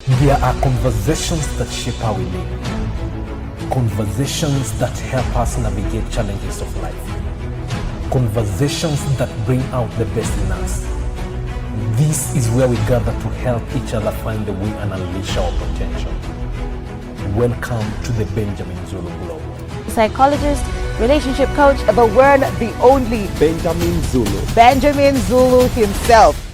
There are conversations that shape how we live. Conversations that help us navigate challenges of life. Conversations that bring out the best in us. This is where we gather to help each other find the way and unleash our potential. Welcome to the Benjamin Zulu Global. Psychologist, relationship coach, the one, the only Benjamin Zulu. Benjamin Zulu himself.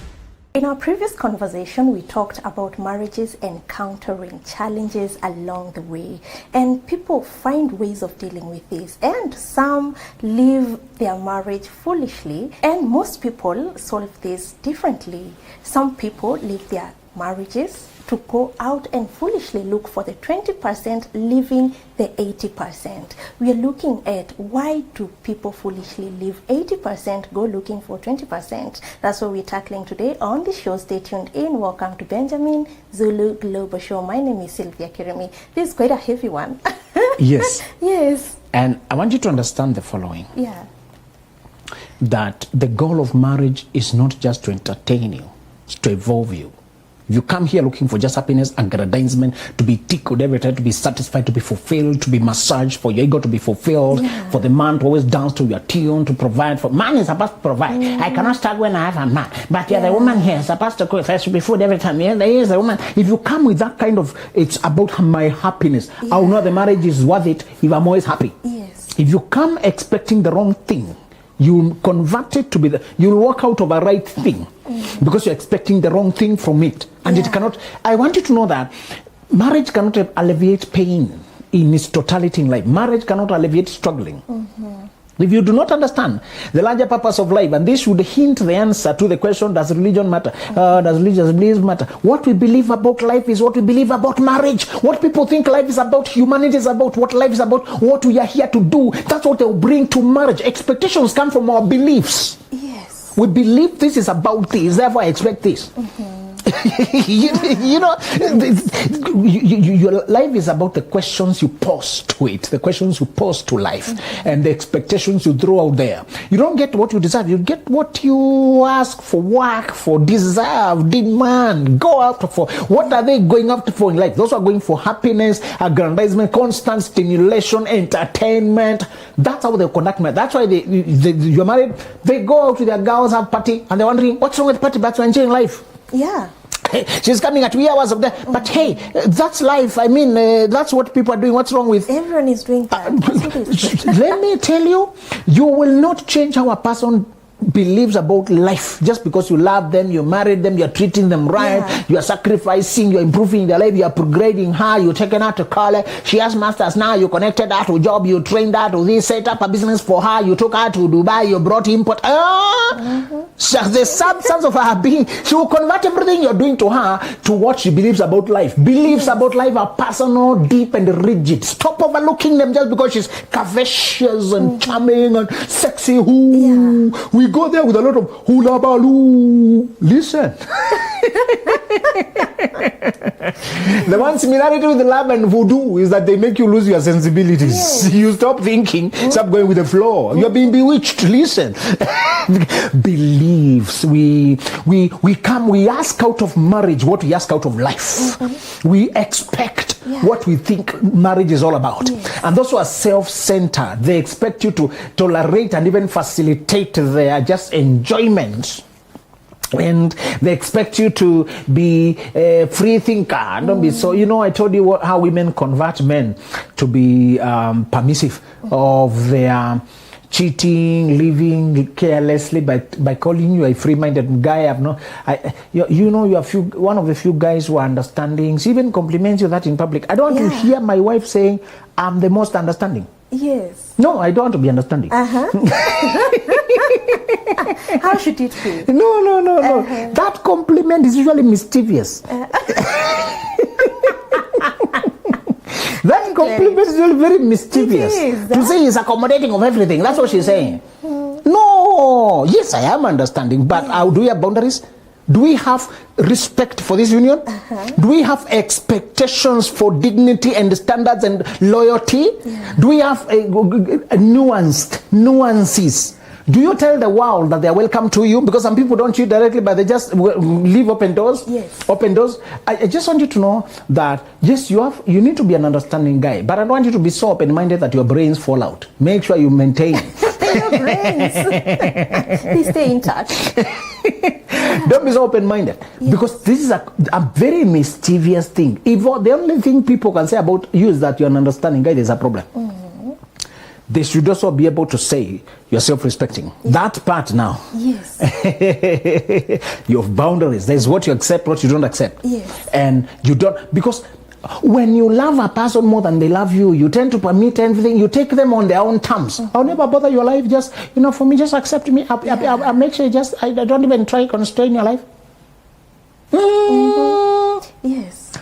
In our previous conversation, we talked about marriages encountering challenges along the way, and people find ways of dealing with this, and some live their marriage foolishly, and most people solve this differently. Some people live their marriages to go out and foolishly look for the 20%, leaving the 80%. We are looking at why do people foolishly leave 80%, go looking for 20%. That's what we're tackling today on the show. Stay tuned in. Welcome to Benjamin Zulu Global Show. My name is Sylvia Kirimi. This is quite a heavy one. Yes. Yes. And I want you to understand the following. Yeah. That the goal of marriage is not just to entertain you, it's to evolve you. If you come here looking for just happiness, aggrandizement, to be tickled every time, to be satisfied, to be fulfilled, to be massaged, for your ego to be fulfilled, for the man to always dance to your tune, to provide for. Man is supposed to provide. I cannot start when I have a man. But you're the woman here, supposed to cook. There should be food every time. Yeah, there is a woman. If you come with that kind of, it's about my happiness. I will know the marriage is worth it if I'm always happy. Yes. If you come expecting the wrong thing, you convert it to be you'll walk out of a right thing because you're expecting the wrong thing from it, and it cannot. I want you to know that marriage cannot alleviate pain in its totality in life. Marriage cannot alleviate struggling. If you do not understand the larger purpose of life, and this should hint the answer to the question, does religion matter? Does religious beliefs matter? What we believe about life is what we believe about marriage. What people think life is about, humanity is about, what life is about, what we are here to do. That's what they'll bring to marriage. Expectations come from our beliefs. Yes. We believe this is about this, therefore I expect this. you know, your life is about the questions you pose to it, the questions you pose to life, and the expectations you throw out there. You don't get what you deserve, you get what you ask for, work for, deserve, demand, go after for. What are they going after for in life? Those are going for happiness, aggrandizement, constant stimulation, entertainment. That's how they conduct marriage. That's why you're married, they go out with their girls, have party, and they're wondering, what's wrong with the party? But they're enjoying life. Yeah. She's coming at 2 hours of that. But hey, that's life. I mean, that's what people are doing. What's wrong with? Everyone is doing that. Let me tell you, you will not change how a person believes about life just because you love them, you married them, you're treating them right, you are sacrificing, you're improving their life, you're upgrading her, you're taking her to college, she has masters now, you connected her to job, you trained her to this, set up a business for her, you took her to Dubai, you brought import. The substance of her being, she will convert everything you're doing to her to what she believes about life. Beliefs about life are personal, deep, and rigid. Stop overlooking them just because she's curvaceous and charming and sexy. We go there with a lot of hula baloo. Listen. The one similarity with love and voodoo is that they make you lose your sensibilities. Yes. You stop thinking, stop going with the flow. You're being bewitched. Listen. Beliefs. We ask out of marriage what we ask out of life. We expect what we think marriage is all about. Yes. And those who are self-centered, they expect you to tolerate and even facilitate their just enjoyment. And they expect you to be a free thinker. Don't be so. You know, I told you how women convert men to be permissive of their cheating, living carelessly by calling you a free-minded guy. You know, you are one of the few guys who are understanding. She even compliments you that in public. I don't want to hear my wife saying, I'm the most understanding. Yes. No, I don't want to be understanding. How should it be? No. That compliment is usually mischievous. That compliment is usually very mischievous. To say he's accommodating of everything. That's what she's saying. No. Yes, I am understanding. But do we have boundaries? Do we have respect for this union? Do we have expectations for dignity and standards and loyalty? Do we have nuances? Do you tell the world that they are welcome to you? Because some people don't cheat directly, but they just leave open doors. Yes. Open doors. I just want you to know that, yes, you need to be an understanding guy, but I don't want you to be so open-minded that your brains fall out. Make sure you maintain. Your brains. They stay in touch. Don't be so open-minded. Yes. Because this is a very mischievous thing. If the only thing people can say about you is that you're an understanding guy, there's a problem. They should also be able to say you're self-respecting. Yes. That part now. Yes. You have boundaries. There's what you accept, what you don't accept. Yes. And you don't, because when you love a person more than they love you, you tend to permit everything. You take them on their own terms. I'll never bother your life. Just, for me, just accept me. I'll make sure I don't even try to constrain your life. Yes.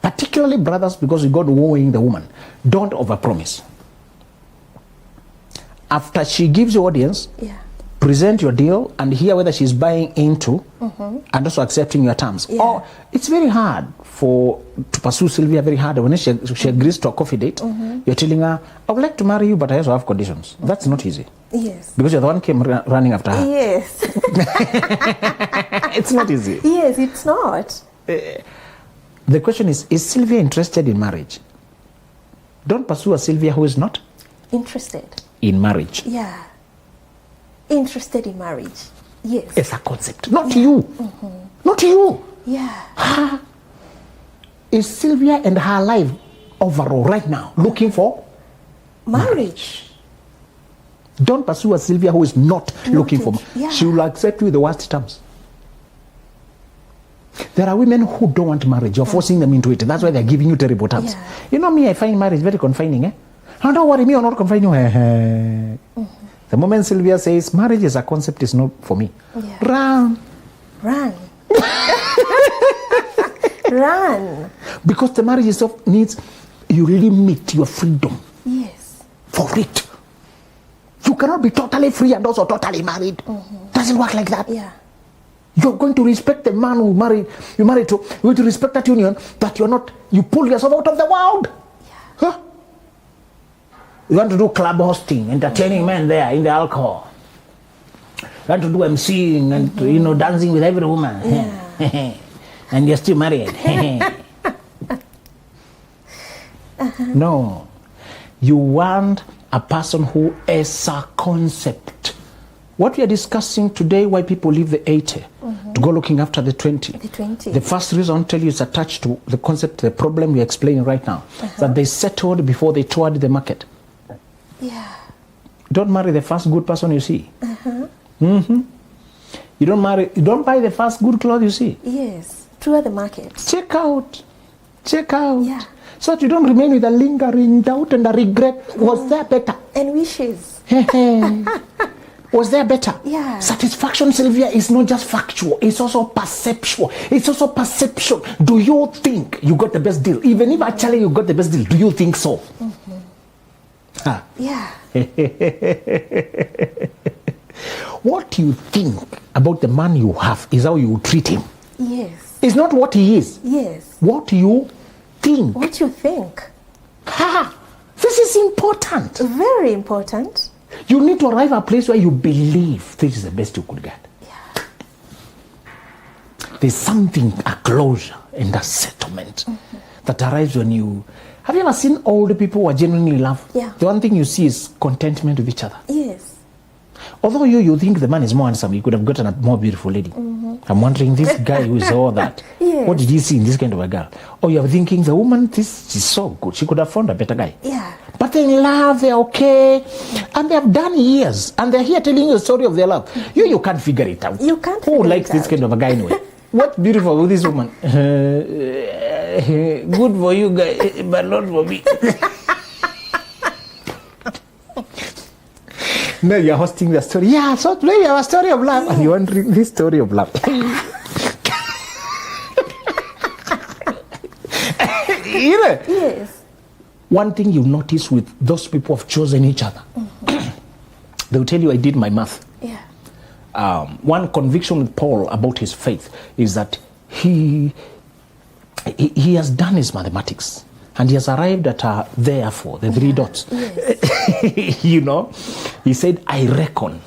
Particularly brothers, because you got wooing the woman. Don't overpromise. After she gives you audience, present your deal and hear whether she's buying into and also accepting your terms. Or it's very hard to pursue Sylvia, very hard. When she agrees to a coffee date, you're telling her, I would like to marry you, but I also have conditions. That's not easy. Yes. Because you're the one came running after her. Yes. It's not easy. Yes, it's not. The question is Sylvia interested in marriage? Don't pursue a Sylvia who is not interested in marriage. Yeah. Interested in marriage. Yes. It's a concept. Not you. Not you. Yeah. Is Sylvia and her life overall right now looking for marriage? Don't pursue a Sylvia who is not looking for marriage. Yeah. She will accept you with the worst terms. There are women who don't want marriage. You're forcing them into it. That's why they're giving you terrible terms. Yeah. You know me, I find marriage very confining. Oh, don't worry, me, I'm not confining you. The moment Sylvia says marriage is a concept, is not for me. Yeah. Run. Run. Because the marriage itself needs, you limit your freedom. Yes. For it. You cannot be totally free and also totally married. Doesn't work like that. Yeah. You're going to respect the man who you married to. You're going to respect that union, that you're not, you pull yourself out of the world. Yeah. Huh? You want to do club hosting, entertaining men there in the alcohol. You want to do emceeing and dancing with every woman. Yeah. And you're still married. No. You want a person who is a concept. What we are discussing today, why people leave the 80 to go looking after the 20. The 20. The first reason I'll tell you is attached to the concept, the problem we're explaining right now. That they settled before they toured the market. Yeah. Don't marry the first good person you see. You don't buy the first good clothes you see. Yes. Tour the market. Check out. Yeah. So that you don't remain with a lingering doubt and a regret. Was there better? And wishes. Was there better? Yeah. Satisfaction, Sylvia, is not just factual. It's also perceptual. It's also perception. Do you think you got the best deal? Even if actually you got the best deal, do you think so? Yeah. What you think about the man you have is how you treat him. Yes. It's not what he is. Yes. What you think. What you think. This is important. Very important. You need to arrive at a place where you believe this is the best you could get. Yeah. There's something, a closure and a settlement that arrives when you... Have you ever seen older people who are genuinely in love? Yeah. The one thing you see is contentment with each other. Yes. Although you think the man is more handsome, you could have gotten a more beautiful lady. I'm wondering, this guy who is all that, Yes. what did he see in this kind of a girl? Or you're thinking, the woman, this is so good, she could have found a better guy. Yeah. But they're in love, they're okay, and they have done years, and they're here telling you the story of their love. You can't figure it out. You can't Who figure likes it this out. kind of a guy anyway? What's beautiful with this woman? Good for you guys, but not for me. No, you're hosting the story. Yeah, so today we have a story of love. And you want to read this story of love. Yes. One thing you notice with those people who have chosen each other, they'll tell you, I did my math. Yeah. One conviction with Paul about his faith is that he has done his mathematics. And he has arrived at therefore, the three dots. Yes. You know, he said, I reckon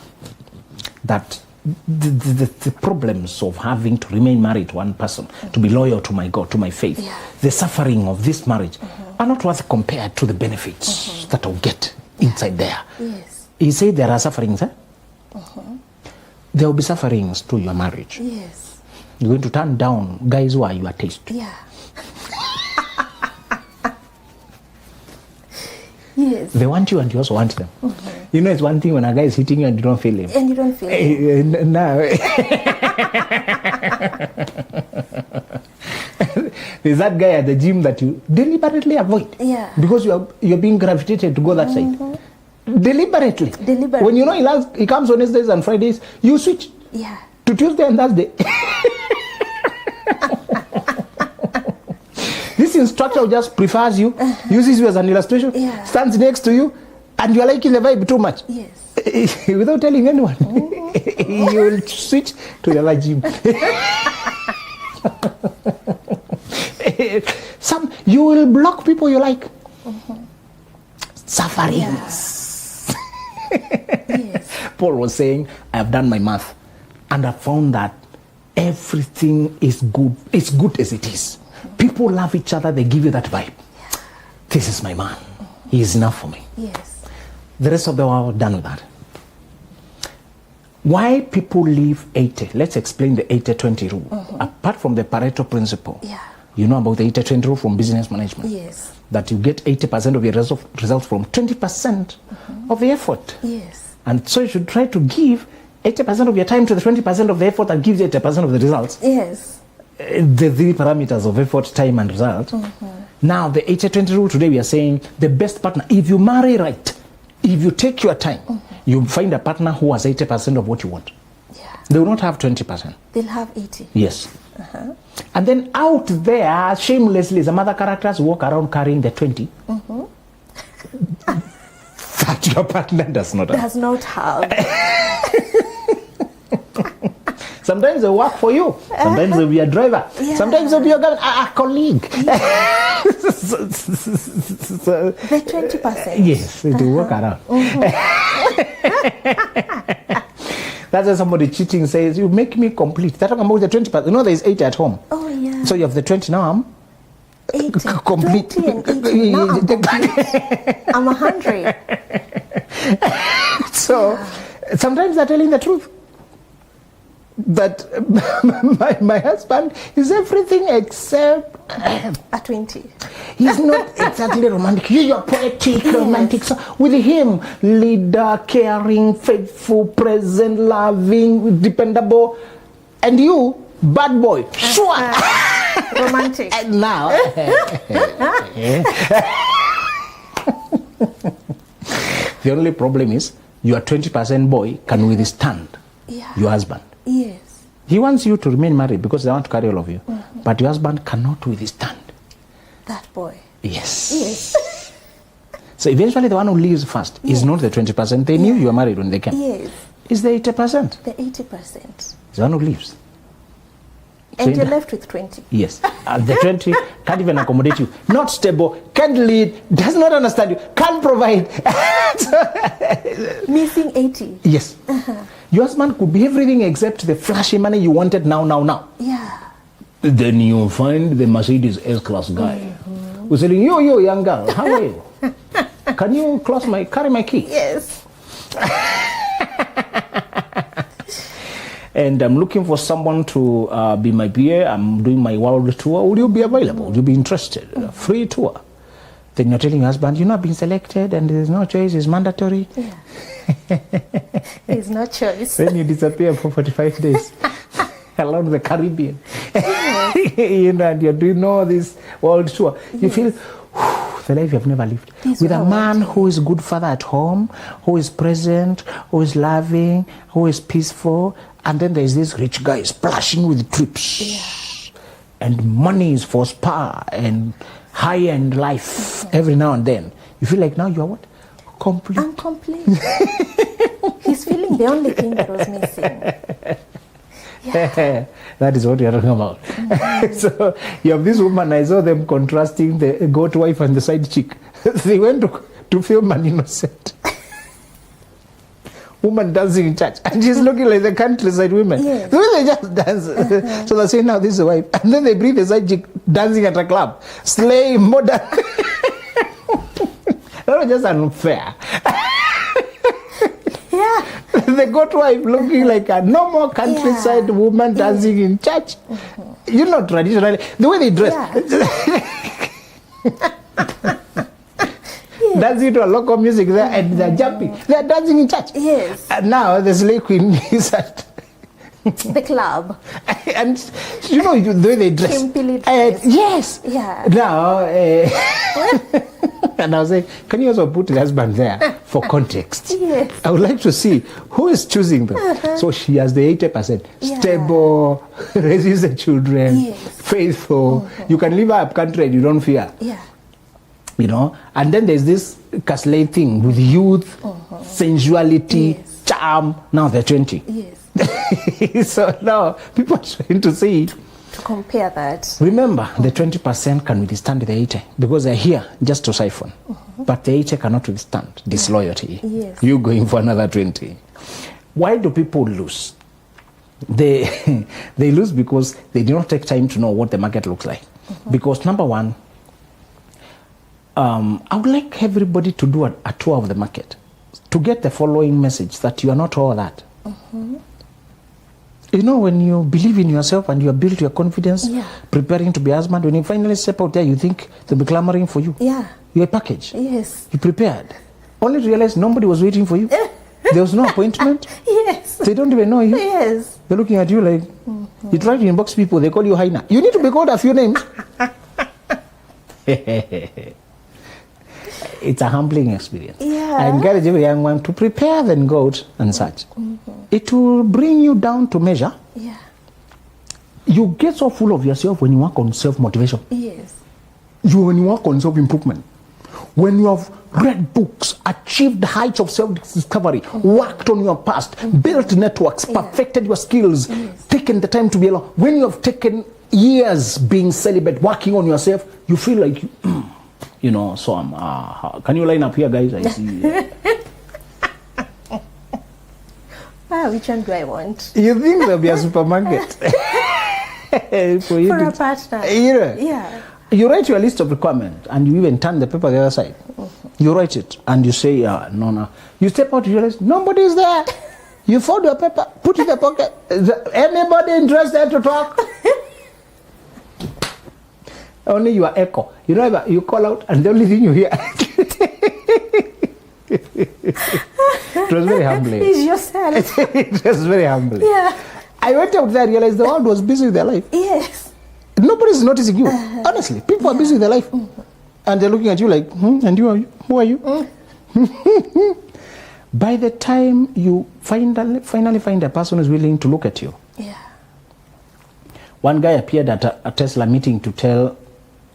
that the problems of having to remain married to one person, to be loyal to my God, to my faith, the suffering of this marriage are not worth compared to the benefits that I'll get inside there. Yes. He said there are sufferings, there will be sufferings to your marriage. Yes. You're going to turn down guys who are your taste. Yeah. Yes. They want you and you also want them. You know, it's one thing when a guy is hitting you and you don't feel him. And you don't feel it. No. There's that guy at the gym that you deliberately avoid. Yeah. Because you're being gravitated to go that side. Deliberately. When you know he comes on Wednesdays and Fridays, you switch to Tuesday and Thursday. This instructor just prefers you, uses you as an illustration, stands next to you, and you're liking the vibe too much. Yes. Without telling anyone. You will switch to the other gym. You will block people you like. Sufferings. Yes. Paul was saying, I have done my math, and I found that everything is good. It's good as it is. People love each other. They give you that vibe. This is my man. He is enough for me. Yes. The rest of the world done with that. Why people leave 80? Let's explain the 80-20 rule. Apart from the Pareto principle, you know about the 80-20 rule from business management. Yes. That you get 80% of your results from 20% of the effort. Yes. And so you should try to give 80% of your time to the 20% of the effort that gives you 80% of the results. Yes. The three parameters of effort, time, and result. Now, the 80-20 rule today, we are saying the best partner, if you marry right, if you take your time, you find a partner who has 80% of what you want. Yeah. They will not have 20%. They'll have 80. Yes. And then out there, shamelessly, some other characters walk around carrying the 20. That your partner does not have. Does not have. Sometimes they work for you. Sometimes they'll be a driver. Sometimes they'll be a colleague. The 20%. Yes, they work around. That's why somebody cheating says, you make me complete. They're talking about the 20%. You know, there's 80 at home. Oh, yeah. So you have the 20 now. I'm 80. complete. 20 and 80. Now I'm complete. I'm 100. So sometimes they're telling the truth. But my husband is everything except a 20. He's not exactly romantic. You're poetic, romantic. So with him, leader, caring, faithful, present, loving, dependable. And you, bad boy. Sure. Romantic. And now. The only problem is your 20% boy can withstand your husband. Yes. He wants you to remain married because they want to carry all of you. But your husband cannot withstand that boy. Yes. Yes. So eventually the one who leaves first is not the 20%. They knew you were married when they came. Yes. It's the 80%. The 80%. The one who leaves. And you're left with 20. Yes. The 20 can't even accommodate you. Not stable, can't lead, does not understand you, can't provide. Missing 80. Yes. Your husband could be everything except the flashy money you wanted now. Yeah. Then you find the Mercedes S-Class guy who's saying, yo, young girl, how are you? Can you carry my key? Yes. And I'm looking for someone to be my PA. I'm doing my world tour. Would you be available? Would you be interested? A free tour. Then you're telling your husband, you're not being selected and there's no choice, it's mandatory. Yeah. There's no choice. Then you disappear for 45 days along the Caribbean. You know, and you're doing all this world tour. You feel the life you've never lived. With a man who is good father at home, who is present, who is loving, who is peaceful. And then there's this rich guy splashing with trips. Yeah. And money is for spa and high-end life every now and then. You feel like now you're what? Complete. I'm complete. He's feeling the only thing that was missing. Yeah. That is what you're talking about. So you have this woman, I saw them contrasting the goat wife and the side chick. They went to film an innocent woman dancing in church, and she's looking like the countryside women. Yes. The way they just dance. So they say, now this is the wife. And then they bring the side chick dancing at a club. Slay, modern. That was just unfair. Yeah. The goat wife looking like a normal countryside woman dancing in church. You know, traditionally, the way they dress. Dancing to a local music there, and they're jumping. They're dancing in church. Yes. And now the slay queen is at The club. and you know the way they dress. Skimpily dressed. Yes. Yeah. Now, and I was saying, can you also put the husband there for context? Yes. I would like to see who is choosing them. So she has the 80%. Yeah. Stable, raises the children, Yes. faithful. You can live up country and you don't fear. Yeah. You know, and then there's this Kaslay thing with youth, sensuality, Yes. charm. Now they're 20. Yes. So now people are trying to see. To compare that. Remember, the 20% can withstand the 80 because they're here just to siphon. But the 80 cannot withstand disloyalty. Yes. You going for another 20. Why do people lose? They they lose because they do not take time to know what the market looks like. Because number one, I would like everybody to do a tour of the market to get the following message that you are not all that. You know, when you believe in yourself and you have built your confidence, preparing to be husband, when you finally step out there, you think they'll be clamoring for you. Yeah. You're a package. Yes. You prepared. Only to realize nobody was waiting for you. There was no appointment. Yes. They don't even know you. Yes. They're looking at you like, you try to inbox people, they call you Haina. You need to be called a few names. It's a humbling experience. Yeah. I encourage every young one to prepare, then go out and search. It will bring you down to measure. Yeah. You get so full of yourself when you work on self-motivation. Yes. When you work on self-improvement. When you have read books, achieved heights of self-discovery, worked on your past, built networks, perfected your skills, taken the time to be alone. When you have taken years being celibate, working on yourself, you feel like, you know, so I'm, can you line up here, guys? I see. Which one do I want? You think there'll be a supermarket? For you For to, a partner. Yeah. You write your list of requirements and you even turn the paper the other side. You write it and you say, no. You step out, you realize nobody is there. You fold your paper, put it in the pocket. Anybody interested to talk? Only your echo. You know, you call out and the only thing you hear. It was very humbling. It's yourself. It was very humbling. Yeah. I went out there and realized the world was busy with their life. Yes. Nobody's noticing you. Honestly, people are busy with their life. And they're looking at you like, and you are you? Who are you? By the time you finally find a person who's willing to look at you. Yeah. One guy appeared at a Tesla meeting to tell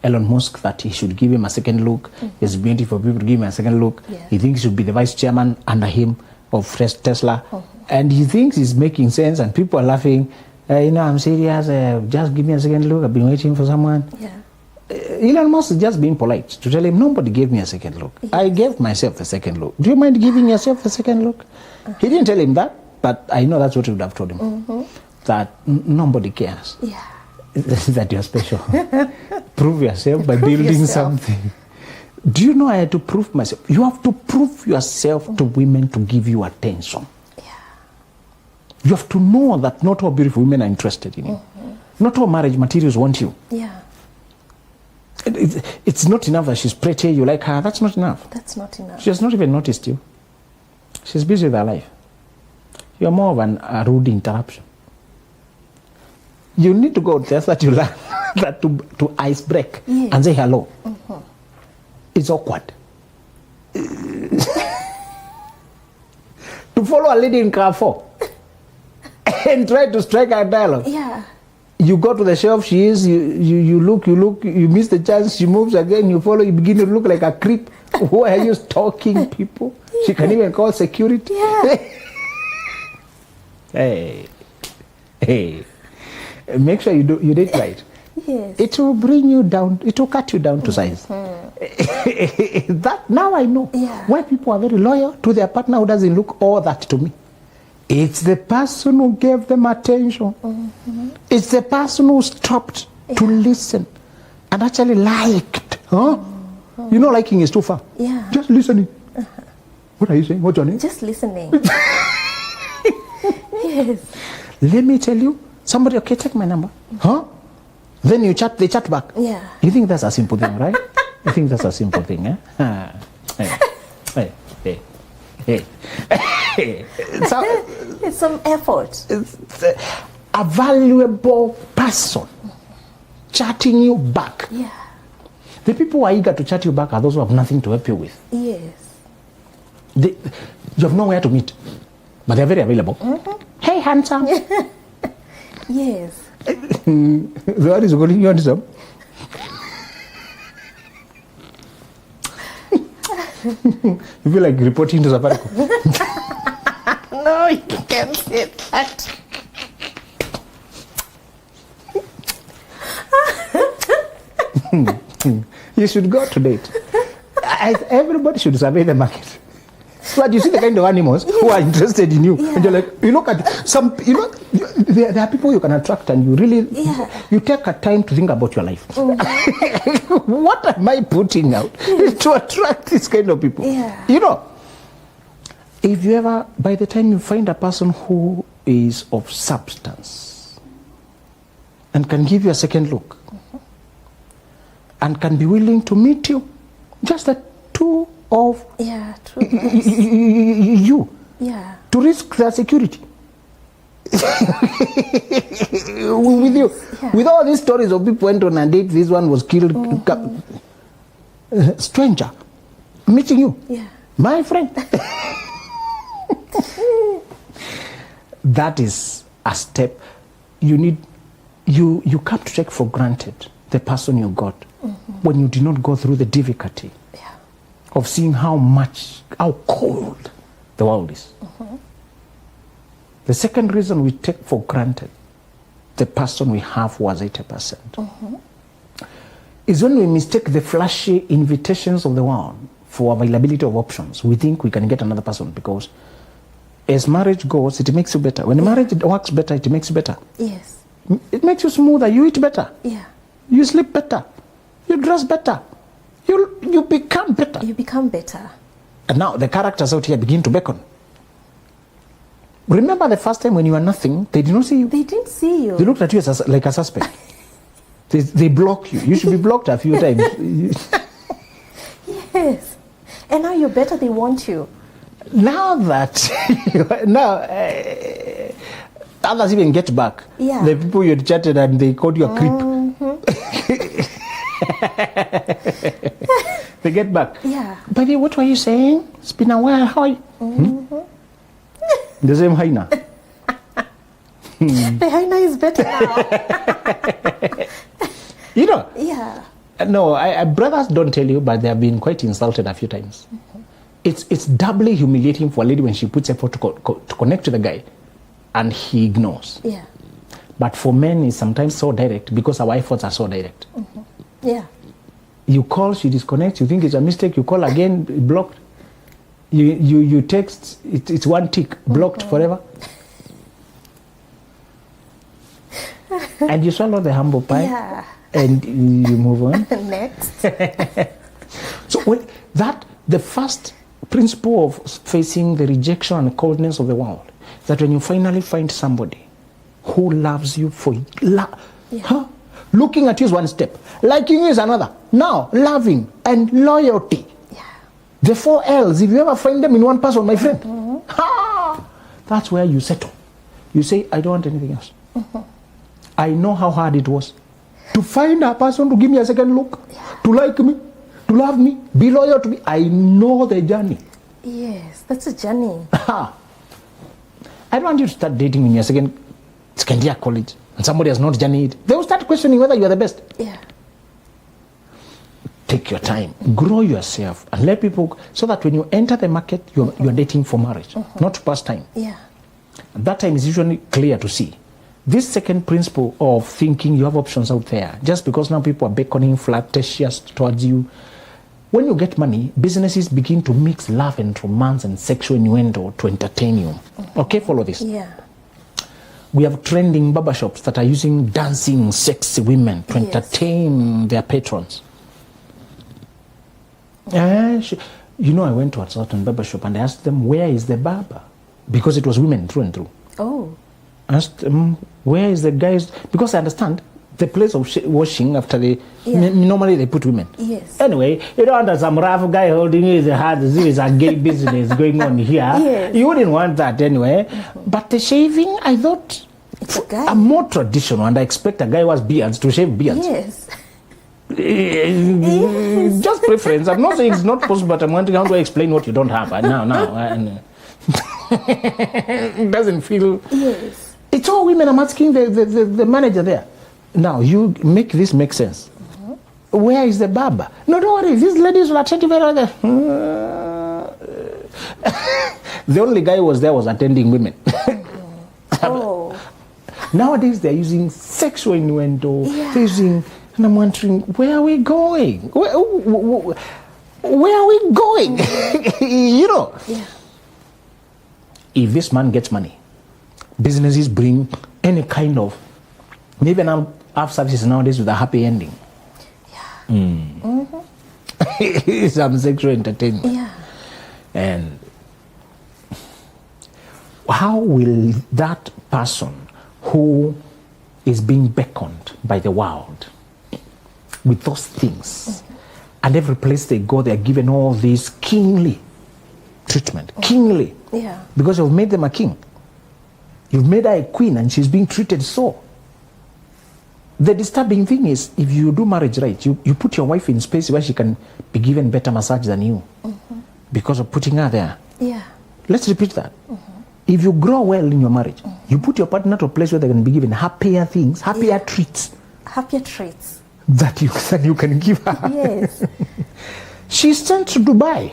Elon Musk that he should give him a second look. It's beautiful for people to give him a second look. Yeah. He thinks he should be the vice chairman under him of Tesla. And he thinks he's making sense and people are laughing. I'm serious. Just give me a second look. I've been waiting for someone. Yeah. Elon Musk is just being polite to tell him nobody gave me a second look. I gave myself a second look. Do you mind giving yourself a second look? He didn't tell him that, but I know that's what he would have told him. That nobody cares. Yeah. That you're special. Prove yourself by building something. Do you know I had to prove myself? You have to prove yourself to women to give you attention. You have to know that not all beautiful women are interested in you. Not all marriage materials want you. Yeah. It's not enough that she's pretty, you like her. That's not enough. That's not enough. She has not even noticed you. She's busy with her life. You're more of a rude interruption. You need to go there so that you learn that to ice break and say hello. It's awkward. To follow a lady in car 4 and try to strike a dialogue. Yeah. You go to the shelf, she is, you look, you miss the chance, she moves again, you follow, you begin to look like a creep. Why are you stalking people? She can even call security. Yeah. Hey. Hey, make sure you do it right. Yes. It will bring you down. It will cut you down to size. That now I know why people are very loyal to their partner who doesn't look all that to me. It's the person who gave them attention. It's the person who stopped to listen and actually liked. Huh? You know, liking is too far. Yeah. Just listening. What are you saying? What's your name? Just listening. Yes. Let me tell you, somebody, okay, take my number. Huh? Then they chat back. Yeah. You think that's a simple thing, right? You think that's a simple thing, eh? Hey. So, It's some effort. a valuable person chatting you back. Yeah. The people who are eager to chat you back are those who have nothing to help you with. Yes. You have nowhere to meet, but they're very available. Hey, handsome. Yes. The one is calling you handsome. You feel like reporting to Safaricom. No, you can't say that. You should go to date. Everybody should survey the market. So that you see the kind of animals who are interested in you. And you're like, you look at some, there are people you can attract and you really, you take a time to think about your life. What am I putting out to attract this kind of people? You know, if you ever, by the time you find a person who is of substance and can give you a second look and can be willing to meet you, just the two of you to risk their security with you, with all these stories of people went on a date, this one was killed, stranger meeting you, my friend. That is a step you need. You come to take for granted the person you got when you did not go through the difficulty of seeing how cold the world is. The second reason we take for granted the person we have who was 80% is when we mistake the flashy invitations of the world for availability of options. We think we can get another person because as marriage goes, it makes you better. When marriage works better, it makes you better. Yes. It makes you smoother. You eat better. Yeah. You sleep better. You dress better. You become better. You become better. And now the characters out here begin to beckon. Remember the first time when you were nothing, they did not see you. They didn't see you. They looked at you as like a suspect. They block you. You should be blocked a few times. Yes. And now you're better, they want you. Now that, others even get back. Yeah. The people you had chatted and they called you a creep. They get back. Yeah. Buddy, what were you saying? It's been a while. How are you? The same hyena. The hyena is better now. You know? Yeah. No, brothers don't tell you, but they have been quite insulted a few times. It's doubly humiliating for a lady when she puts effort to connect to the guy and he ignores. Yeah. But for men, it's sometimes so direct because our efforts are so direct. Yeah. You call, she disconnects, you think it's a mistake, you call again, blocked. You text, it's one tick, blocked forever. And you swallow the humble pie. Yeah. And you move on. Next. So the first principle of facing the rejection and coldness of the world is that when you finally find somebody who loves you for looking at you is one step, liking you is another. Now, loving and loyalty. Yeah. The 4 L's, if you ever find them in one person, my friend, that's where you settle. You say, I don't want anything else. I know how hard it was to find a person to give me a second look, to like me, to love me, be loyal to me. I know the journey. Yes, that's a journey. I don't want you to start dating in your second year college and somebody has not journeyed. They will start questioning whether you are the best. Yeah. Take your time, grow yourself, and let people, so that when you enter the market, you're dating for marriage, not to pass time. Yeah. And that time is usually clear to see. This second principle of thinking you have options out there, just because now people are beckoning flirtatious towards you. When you get money, businesses begin to mix love and romance and sexual innuendo to entertain you. Okay, follow this. Yeah. We have trending barbershops that are using dancing, sexy women to entertain their patrons. I went to a certain barbershop and I asked them, where is the barber? Because it was women through and through. Oh. I asked them, where is the guys? Because I understand the place of washing after normally they put women. Yes. Anyway, you don't want some rough guy holding his hand, this is a gay business going on here. Yes. You wouldn't want that anyway. But the shaving, I thought, It's a guy. I'm more traditional, and I expect a guy who has beards to shave beards. Yes. Just preference. I'm not saying it's not possible, but I'm wanting how to explain what you don't have. It doesn't feel... Yes. It's all women. I'm asking the manager there. Now, you make this make sense. Where is the barber? No, don't worry. These ladies will attend you very well. The only guy who was there was attending women. Oh. Nowadays, they're using sexual innuendo. They're using... And I'm wondering, where are we going? Where are we going? Yeah. If this man gets money, businesses bring any kind of... Maybe now have services nowadays with a happy ending. Yeah. Some sexual entertainment. Yeah. And how will that person who is being beckoned by the world with those things, and every place they go, they're given all this kingly treatment, kingly, because you've made them a king. You've made her a queen, and she's being treated so. The disturbing thing is, if you do marriage right, you put your wife in space where she can be given better massage than you, because of putting her there. Yeah. Let's repeat that. If you grow well in your marriage, you put your partner to a place where they can be given happier things, happier treats. Happier treats. That you can give her. Yes. She's sent to Dubai.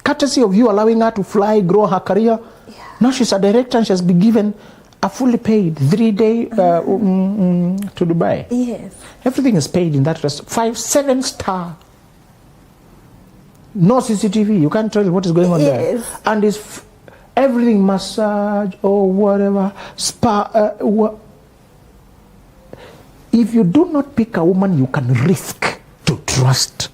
Courtesy of you allowing her to fly, grow her career. Yeah. Now she's a director and she has been given a fully paid 3-day to Dubai. Yes. Everything is paid in that restaurant. 5-7 star. No CCTV. You can't tell what is going on there. And it's everything, massage or whatever, spa. If you do not pick a woman you can risk to trust,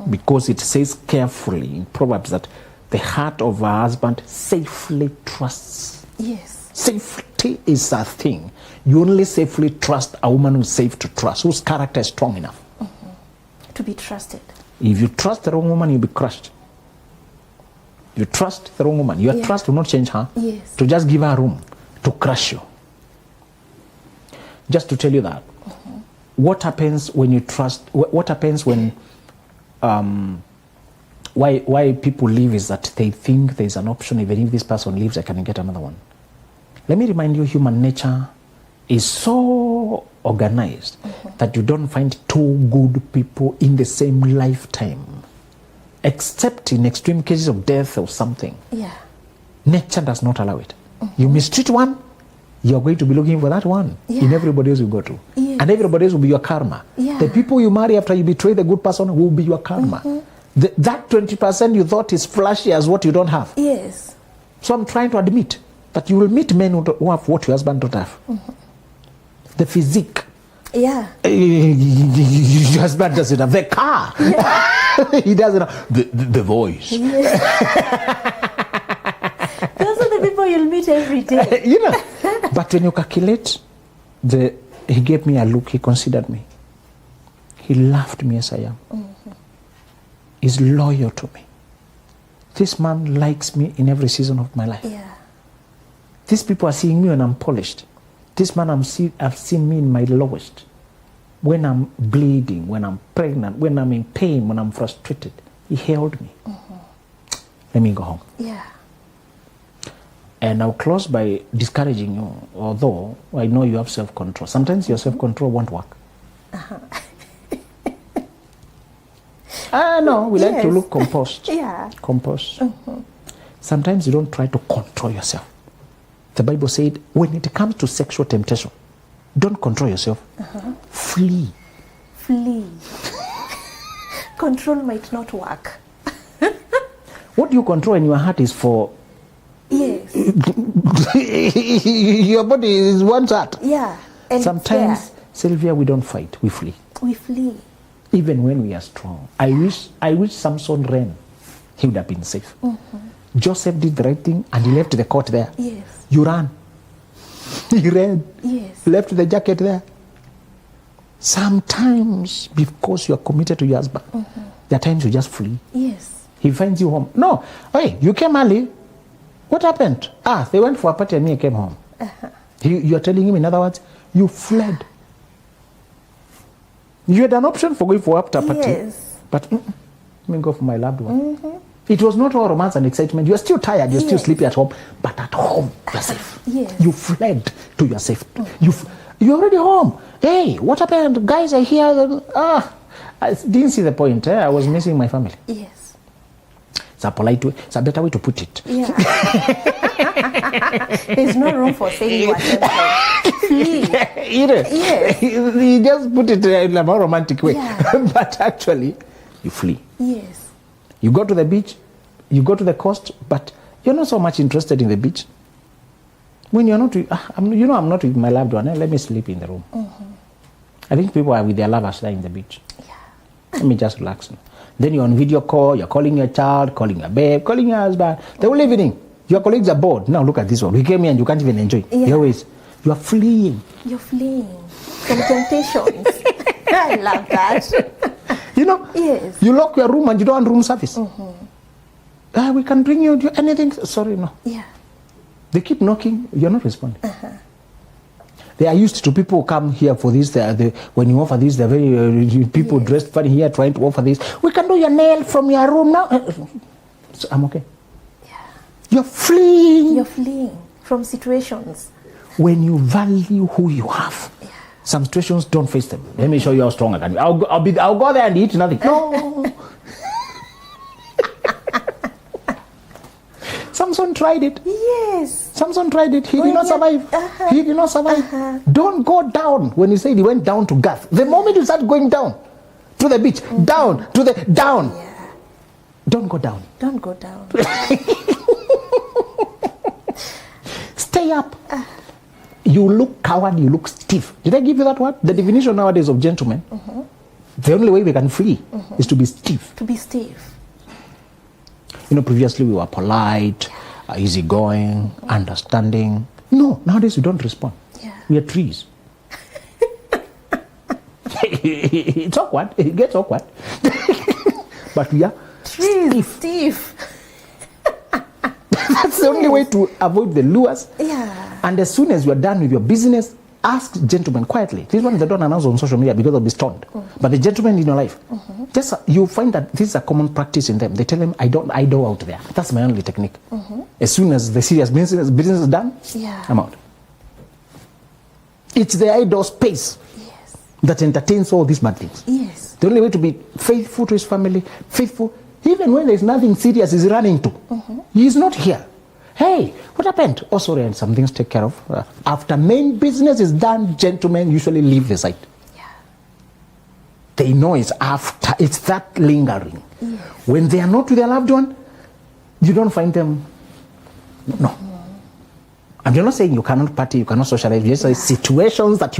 because it says carefully in Proverbs that the heart of a husband safely trusts. Yes. Safety is a thing. You only safely trust a woman who's safe to trust, whose character is strong enough. To be trusted. If you trust the wrong woman, you'll be crushed. You trust the wrong woman. Your trust will not change her. Yes. To just give her room to crush you. Just to tell you that. What happens when you trust? What happens when why people leave is that they think there's an option, even if this person leaves, I can get another one. Let me remind you, human nature is so organized that you don't find two good people in the same lifetime, except in extreme cases of death or something. Yeah. Nature does not allow it. You mistreat one, you're going to be looking for that one in everybody else you go to. Yes. And everybody else will be your karma. Yeah. The people you marry after you betray the good person will be your karma. That 20% you thought is flashy as what you don't have. Yes. So I'm trying to admit that you will meet men who have what your husband don't have. The physique. Yeah. Your husband doesn't have the car. Yeah. He doesn't have the voice. Yes. Those are the people you'll meet every day. But when you calculate, he gave me a look, he considered me. He loved me as I am. He's loyal to me. This man likes me in every season of my life. Yeah. These people are seeing me when I'm polished. This man have seen me in my lowest. When I'm bleeding, when I'm pregnant, when I'm in pain, when I'm frustrated. He held me. Let me go home. Yeah. And I'll close by discouraging you, although I know you have self-control. Sometimes your self-control won't work. No, we like to look composed. Yeah. Composed. Sometimes you don't try to control yourself. the Bible said, when it comes to sexual temptation, don't control yourself. Flee. Flee. Control might not work. What you control in your heart is for... Yes. Your body is one's heart. Yeah. And sometimes, Sylvia, we don't fight, we flee. We flee. Even when we are strong. I wish Samson ran. He would have been safe. Joseph did the right thing and he left the coat there. Yes. You ran. He ran. Yes. Left the jacket there. Sometimes, because you are committed to your husband, there are times you just flee. Yes. He finds you home. No, hey, you came early. What happened? They went for a party and me came home. You are telling him, in other words, you fled. You had an option for going for after party. Yes. But let me go for my loved one. It was not all romance and excitement. You are still tired. You're still sleepy at home. But at home, you're safe. Yes. You fled to your safety. You're already home. Hey, what happened? Guys are here. I didn't see the point. I was missing my family. Yes. It's a polite way. It's a better way to put it. Yeah. There's no room for saying you are flee. Yes. He just put it in a more romantic way. Yeah. But actually, you flee. Yes. You go to the beach, you go to the coast, but you're not so much interested in the beach. When you're not, I'm not with my loved one. Let me sleep in the room. I think people are with their lovers there in the beach. Yeah. Let me just relax. Then you're on video call, you're calling your child, calling your babe, calling your husband. The whole evening, your colleagues are bored. Now look at this one. We came here and you can't even enjoy. Yeah. You are fleeing. You're fleeing from temptations. I love that. Yes. You lock your room and you don't want room service. We can bring you anything. Sorry, no. Yeah. They keep knocking, you're not responding. They are used to people come here for this. When you offer this, they're very people dressed funny here trying to offer this. We can do your nail from your room now. So I'm okay. Yeah. You're fleeing. You're fleeing from situations. When you value who you have, some situations don't face them. Let me show you how strong I can be. I'll go there and eat nothing. No. Samson tried it. Yes. Samson tried it. He did not survive. He did not survive. Don't go down. When he said he went down to Gath, the moment you start going down to the beach, down. Yeah. Don't go down. Don't go down. Stay up. You look coward, you look stiff. Did I give you that word? The definition nowadays of gentlemen. The only way we can flee is to be stiff. To be stiff. Previously we were polite, easygoing, understanding. No, nowadays we don't respond. Yeah. We are trees. It's awkward. It gets awkward. But we are trees. Stiff. That's the only way to avoid the lures. Yeah. And as soon as you are done with your business, ask gentlemen quietly. These ones they don't announce on social media because they'll be stoned. But the gentlemen in your life, just you find that this is a common practice in them. They tell them, I don't idle out there. That's my only technique. As soon as the serious business is done, I'm out. It's the idle space that entertains all these bad things. Yes. The only way to be faithful to his family, faithful, even when there's nothing serious he's running to. He's not here. Hey, what happened? Oh, sorry, and some things take care of. After main business is done, gentlemen usually leave the site. Yeah. They know it's after, it's that lingering. Yes. When they are not with their loved one, you don't find them. No. I'm not saying you cannot party, you cannot socialize. Just say situations that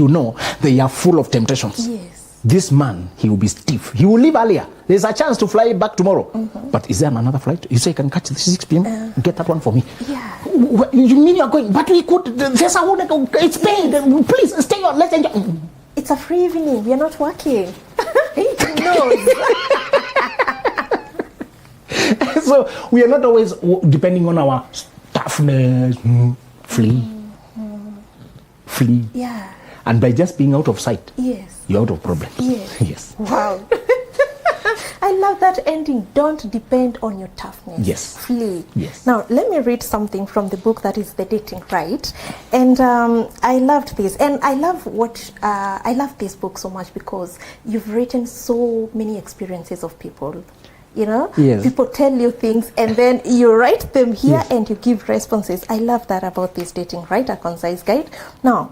they are full of temptations. Yes. This man, he will be stiff. He will leave earlier. There's a chance to fly back tomorrow. But is there another flight? You say you can catch the 6 p.m. Get that one for me. Yeah. You mean you're going? But we could. There's a one. It's paid. Please stay on. Let's enjoy. It's a free evening. We are not working. He knows. So we are not always depending on our toughness. Flee. Yeah. And by just being out of sight, you're out of problems. Yes. Wow. I love that ending. Don't depend on your toughness. Yes. Flee. Yes. Now, let me read something from the book that is The Dating Right. And I loved this. And I love this book so much because you've written so many experiences of people You know, Yes. people tell you things and then you write them here Yes. and you give responses. I love that about this dating, right? A concise guide. Now,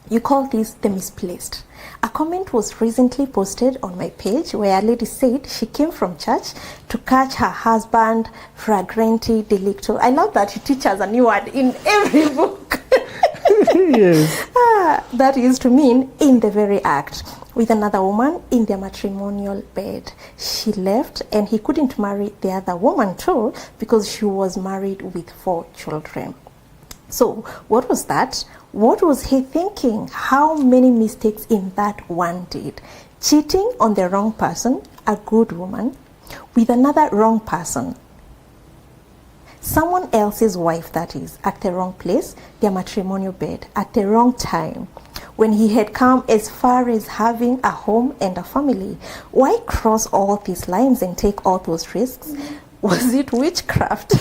you call this the misplaced. A comment was recently posted on my page where a lady said she came from church to catch her husband flagrante delicto. I love that you teach us a new word in every book. Yes. That is to mean in the very act with another woman in their matrimonial bed. She left and he couldn't marry the other woman too because she was married with 4 children. So what was that? What was he thinking? How many mistakes in that one did? Cheating on the wrong person, a good woman, with another wrong person. Someone else's wife, that is, at the wrong place, their matrimonial bed, at the wrong time, when he had come as far as having a home and a family. Why cross all these lines and take all those risks? Was it witchcraft?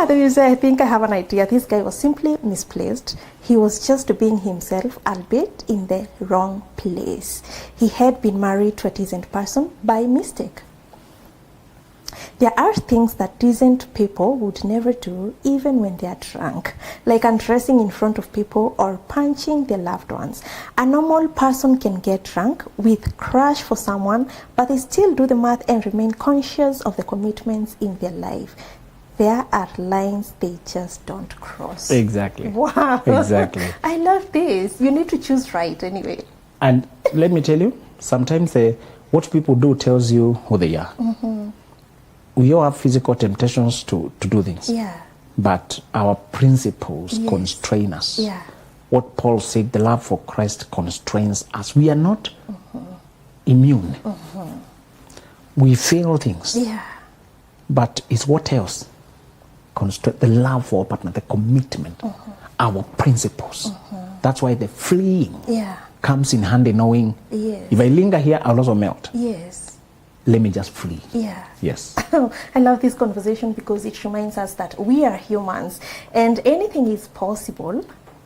Then you say, I think I have an idea. This guy was simply misplaced. He was just being himself, albeit in the wrong place. He had been married to a decent person by mistake. There are things that decent people would never do even when they are drunk, like undressing in front of people or punching their loved ones. A normal person can get drunk with crush for someone, but they still do the math and remain conscious of the commitments in their life. There are lines they just don't cross. Exactly. Wow. Exactly. I love this. You need to choose right anyway. And let me tell you, sometimes what people do tells you who they are. Mm-hmm. We all have physical temptations to do things. Yeah. But our principles Yes. constrain us. Yeah. What Paul said, the love for Christ constrains us. We are not immune. We feel things. Yeah. But it's what else? The love for our partner, the commitment, our principles. That's why the fleeing Yeah. comes in handy, knowing Yes. if I linger here, I'll also melt. Yes. Let me just flee. Yeah. Yes. I love this conversation because it reminds us that we are humans and anything is possible.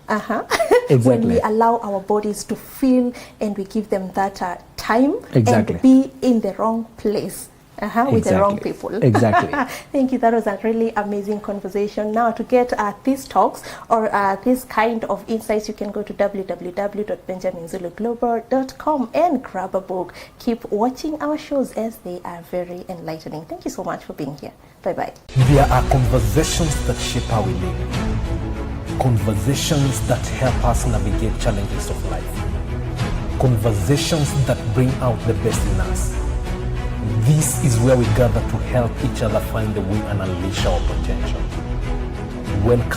When Exactly. we allow our bodies to feel and we give them that time Exactly. and be in the wrong place. With the wrong Exactly. people. Exactly. Thank you. That was a really amazing conversation. Now, to get these talks or this kind of insights, you can go to www.benjaminzuluglobal.com and grab a book. Keep watching our shows as they are very enlightening. Thank you so much for being here. Bye-bye. There are conversations that shape how we live. Conversations that help us navigate challenges of life. Conversations that bring out the best in us. This is where we gather to help each other find the way and unleash our potential. Welcome.